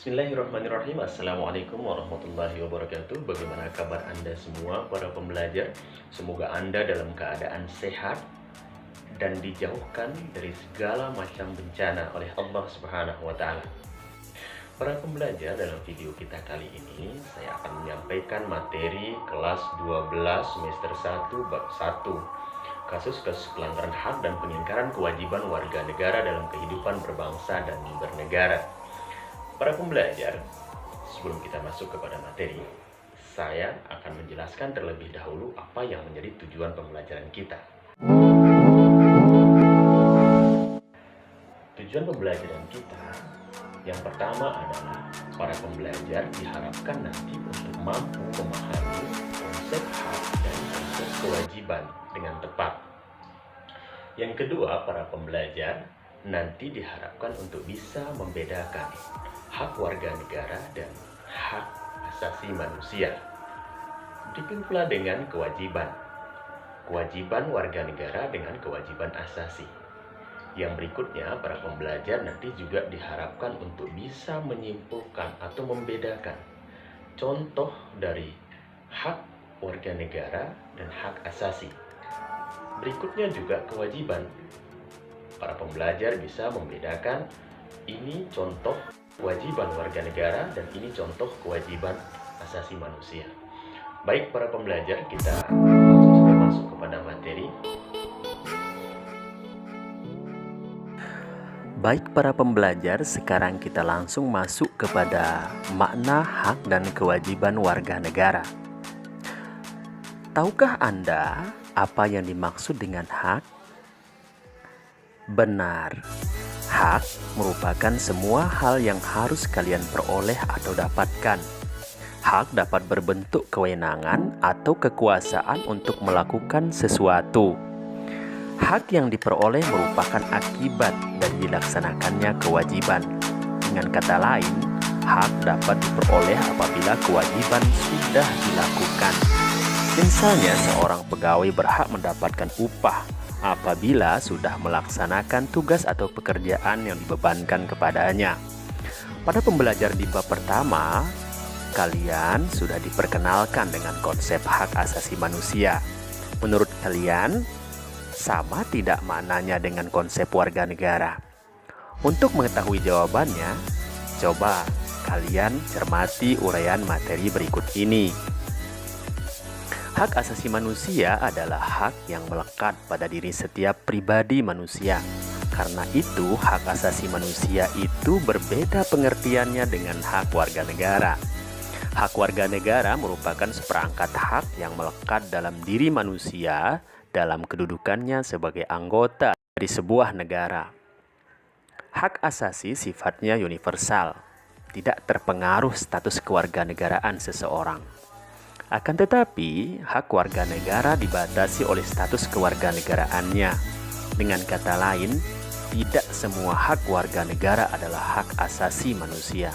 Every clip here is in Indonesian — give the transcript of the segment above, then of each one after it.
Bismillahirrahmanirrahim. Assalamualaikum warahmatullahi wabarakatuh. Bagaimana kabar Anda semua para pembelajar? Semoga Anda dalam keadaan sehat dan dijauhkan dari segala macam bencana oleh Allah Subhanahu wa Ta'ala. Para pembelajar, dalam video kita kali ini saya akan menyampaikan materi kelas 12 semester 1 bab 1, kasus-kasus pelanggaran hak dan pengingkaran kewajiban warga negara dalam kehidupan berbangsa dan bernegara. Para pembelajar, sebelum kita masuk kepada materi, saya akan menjelaskan terlebih dahulu apa yang menjadi tujuan pembelajaran kita. Tujuan pembelajaran kita yang pertama adalah para pembelajar diharapkan nanti untuk mampu memahami konsep hak dan konsep kewajiban dengan tepat. Yang kedua, para pembelajar nanti diharapkan untuk bisa membedakan hak warga negara dan hak asasi manusia. Demikian pula dengan kewajiban. Kewajiban warga negara dengan kewajiban asasi. Yang berikutnya, para pembelajar nanti juga diharapkan untuk bisa menyimpulkan atau membedakan contoh dari hak warga negara dan hak asasi. Berikutnya juga kewajiban. Para pembelajar bisa membedakan ini contoh kewajiban warga negara dan ini contoh kewajiban asasi manusia. Baik para pembelajar, kita sudah masuk kepada materi. Baik para pembelajar, sekarang kita langsung masuk kepada makna hak dan kewajiban warga negara. Tahukah Anda apa yang dimaksud dengan hak? Benar. Hak merupakan semua hal yang harus kalian peroleh atau dapatkan. Hak dapat berbentuk kewenangan atau kekuasaan untuk melakukan sesuatu. Hak yang diperoleh merupakan akibat dari dilaksanakannya kewajiban. Dengan kata lain, hak dapat diperoleh apabila kewajiban sudah dilakukan. Misalnya, seorang pegawai berhak mendapatkan upah apabila sudah melaksanakan tugas atau pekerjaan yang dibebankan kepadanya. Pada pembelajaran di bab pertama, kalian sudah diperkenalkan dengan konsep hak asasi manusia. Menurut kalian, sama tidak maknanya dengan konsep warga negara? Untuk mengetahui jawabannya, coba kalian cermati uraian materi berikut ini. Hak asasi manusia adalah hak yang melekat pada diri setiap pribadi manusia. Karena itu, hak asasi manusia itu berbeda pengertiannya dengan hak warga negara. Hak warga negara merupakan seperangkat hak yang melekat dalam diri manusia dalam kedudukannya sebagai anggota dari sebuah negara. Hak asasi sifatnya universal, tidak terpengaruh status kewarganegaraan seseorang. Akan tetapi, hak warga negara dibatasi oleh status kewarganegaraannya. Dengan kata lain, tidak semua hak warga negara adalah hak asasi manusia.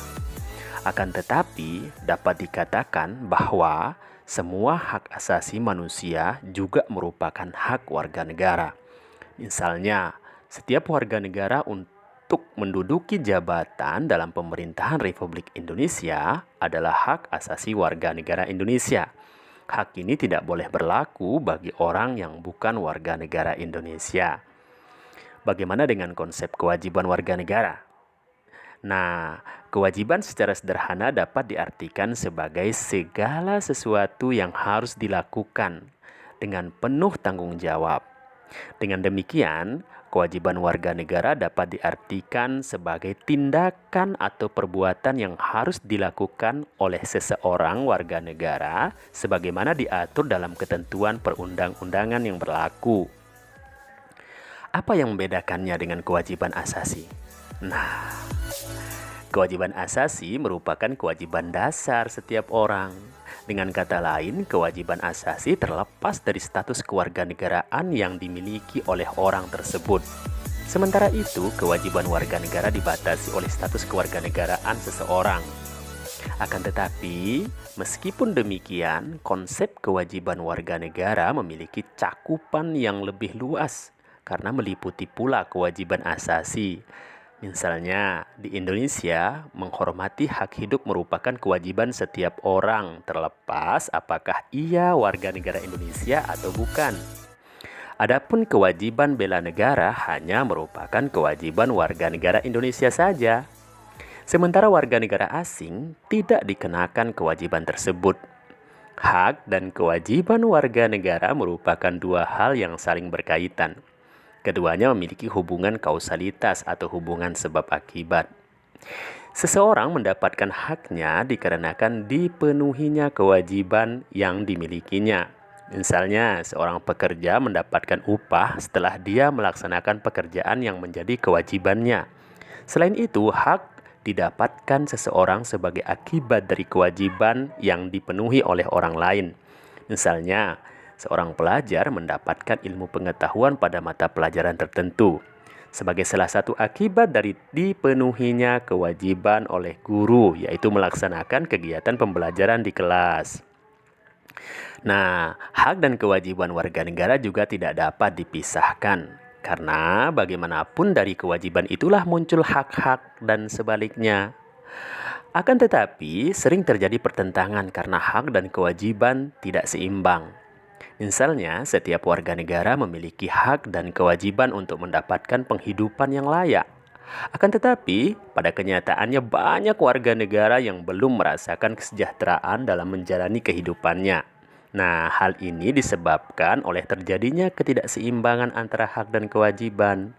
Akan tetapi, dapat dikatakan bahwa semua hak asasi manusia juga merupakan hak warga negara. Misalnya, setiap warga negara untuk menduduki jabatan dalam pemerintahan Republik Indonesia adalah hak asasi warga negara Indonesia. Hak ini tidak boleh berlaku bagi orang yang bukan warga negara Indonesia. Bagaimana dengan konsep kewajiban warga negara? Nah, kewajiban secara sederhana dapat diartikan sebagai segala sesuatu yang harus dilakukan dengan penuh tanggung jawab. Dengan demikian, kewajiban warga negara dapat diartikan sebagai tindakan atau perbuatan yang harus dilakukan oleh seseorang warga negara sebagaimana diatur dalam ketentuan perundang-undangan yang berlaku. Apa yang membedakannya dengan kewajiban asasi? Nah, kewajiban asasi merupakan kewajiban dasar setiap orang. Dengan kata lain, kewajiban asasi terlepas dari status kewarganegaraan yang dimiliki oleh orang tersebut. Sementara itu, kewajiban warga negara dibatasi oleh status kewarganegaraan seseorang. Akan tetapi, meskipun demikian, konsep kewajiban warga negara memiliki cakupan yang lebih luas karena meliputi pula kewajiban asasi. Misalnya, di Indonesia, menghormati hak hidup merupakan kewajiban setiap orang, terlepas apakah ia warga negara Indonesia atau bukan. Adapun kewajiban bela negara hanya merupakan kewajiban warga negara Indonesia saja. Sementara warga negara asing tidak dikenakan kewajiban tersebut. Hak dan kewajiban warga negara merupakan dua hal yang saling berkaitan. Keduanya memiliki hubungan kausalitas atau hubungan sebab akibat. Seseorang mendapatkan haknya dikarenakan dipenuhinya kewajiban yang dimilikinya. Misalnya, seorang pekerja mendapatkan upah setelah dia melaksanakan pekerjaan yang menjadi kewajibannya. Selain itu, hak didapatkan seseorang sebagai akibat dari kewajiban yang dipenuhi oleh orang lain. Misalnya, seorang pelajar mendapatkan ilmu pengetahuan pada mata pelajaran tertentu sebagai salah satu akibat dari dipenuhinya kewajiban oleh guru, yaitu melaksanakan kegiatan pembelajaran di kelas. Nah, hak dan kewajiban warga negara juga tidak dapat dipisahkan, karena bagaimanapun dari kewajiban itulah muncul hak-hak dan sebaliknya. Akan tetapi, sering terjadi pertentangan karena hak dan kewajiban tidak seimbang. Misalnya, setiap warga negara memiliki hak dan kewajiban untuk mendapatkan penghidupan yang layak. Akan tetapi, pada kenyataannya banyak warga negara yang belum merasakan kesejahteraan dalam menjalani kehidupannya. Nah, hal ini disebabkan oleh terjadinya ketidakseimbangan antara hak dan kewajiban.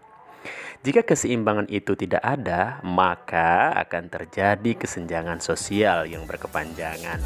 Jika keseimbangan itu tidak ada, maka akan terjadi kesenjangan sosial yang berkepanjangan.